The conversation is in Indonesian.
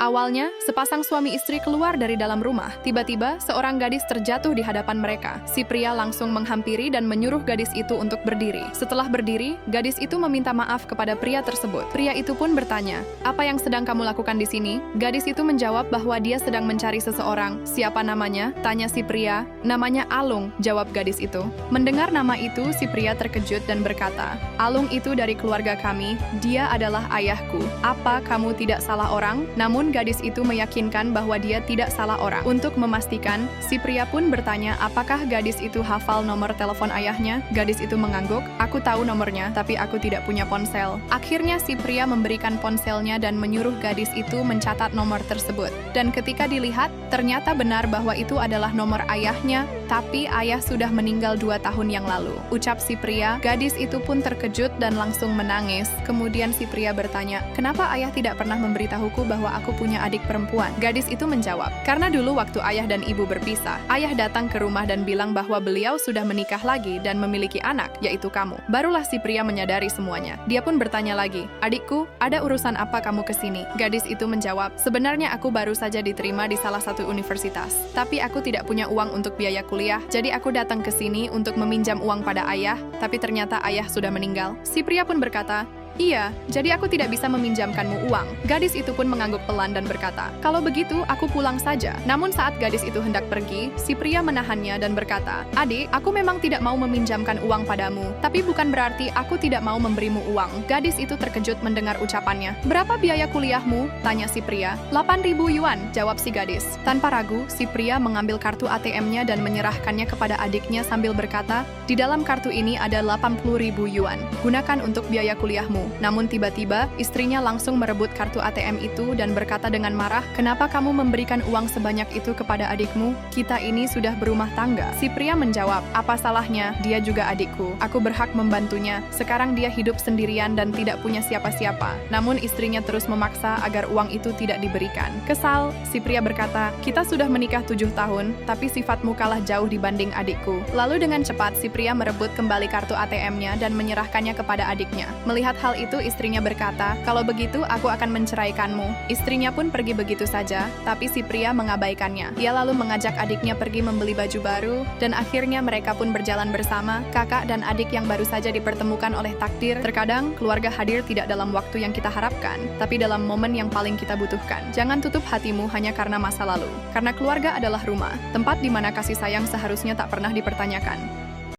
Awalnya, sepasang suami istri keluar dari dalam rumah. Tiba-tiba, seorang gadis terjatuh di hadapan mereka. Si pria langsung menghampiri dan menyuruh gadis itu untuk berdiri. Setelah berdiri, gadis itu meminta maaf kepada pria tersebut. Pria itu pun bertanya, "Apa yang sedang kamu lakukan di sini?" Gadis itu menjawab bahwa dia sedang mencari seseorang. "Siapa namanya?" tanya si pria. "Namanya Alung," jawab gadis itu. Mendengar nama itu, si pria terkejut dan berkata, "Alung itu dari keluarga kami. Dia adalah ayahku. Apa kamu tidak salah orang?" Namun gadis itu meyakinkan bahwa dia tidak salah orang. Untuk memastikan, si pria pun bertanya apakah gadis itu hafal nomor telepon ayahnya. Gadis itu mengangguk, "Aku tahu nomornya, tapi aku tidak punya ponsel." Akhirnya si pria memberikan ponselnya dan menyuruh gadis itu mencatat nomor tersebut. Dan ketika dilihat, ternyata benar bahwa itu adalah nomor ayahnya, tapi ayah sudah meninggal 2 tahun yang lalu. Ucap si pria, gadis itu pun terkejut dan langsung menangis. Kemudian si pria bertanya, "Kenapa ayah tidak pernah memberitahuku bahwa aku punya adik perempuan?" Gadis itu menjawab, "Karena dulu waktu ayah dan ibu berpisah, ayah datang ke rumah dan bilang bahwa beliau sudah menikah lagi dan memiliki anak, yaitu kamu." Barulah si pria menyadari semuanya. Dia pun bertanya lagi, "Adikku, ada urusan apa kamu ke sini?" Gadis itu menjawab, "Sebenarnya aku baru saja diterima di salah satu universitas, tapi aku tidak punya uang untuk biaya kuliah, jadi aku datang ke sini untuk meminjam uang pada ayah, tapi ternyata ayah sudah meninggal." Si pria pun berkata, "Iya, jadi aku tidak bisa meminjamkanmu uang." Gadis itu pun mengangguk pelan dan berkata, "Kalau begitu, aku pulang saja." Namun saat gadis itu hendak pergi, si pria menahannya dan berkata, "Adik, aku memang tidak mau meminjamkan uang padamu, tapi bukan berarti aku tidak mau memberimu uang." Gadis itu terkejut mendengar ucapannya. "Berapa biaya kuliahmu?" tanya si pria. 8.000 yuan, jawab si gadis. Tanpa ragu, si pria mengambil kartu ATM-nya dan menyerahkannya kepada adiknya sambil berkata, "Di dalam kartu ini ada 80.000 yuan. Gunakan untuk biaya kuliahmu." Namun tiba-tiba, istrinya langsung merebut kartu ATM itu dan berkata dengan marah, "Kenapa kamu memberikan uang sebanyak itu kepada adikmu? Kita ini sudah berumah tangga." Si pria menjawab, "Apa salahnya? Dia juga adikku. Aku berhak membantunya. Sekarang dia hidup sendirian dan tidak punya siapa-siapa." Namun istrinya terus memaksa agar uang itu tidak diberikan. Kesal, si pria berkata, "Kita sudah menikah 7 tahun, tapi sifatmu kalah jauh dibanding adikku." Lalu dengan cepat, si pria merebut kembali kartu ATM-nya dan menyerahkannya kepada adiknya. Melihat hal itu, istrinya berkata, "Kalau begitu, aku akan menceraikanmu." Istrinya pun pergi begitu saja, tapi si pria mengabaikannya. Ia lalu mengajak adiknya pergi membeli baju baru, dan akhirnya mereka pun berjalan bersama, kakak dan adik yang baru saja dipertemukan oleh takdir. Terkadang, keluarga hadir tidak dalam waktu yang kita harapkan, tapi dalam momen yang paling kita butuhkan. Jangan tutup hatimu hanya karena masa lalu, karena keluarga adalah rumah, tempat di mana kasih sayang seharusnya tak pernah dipertanyakan.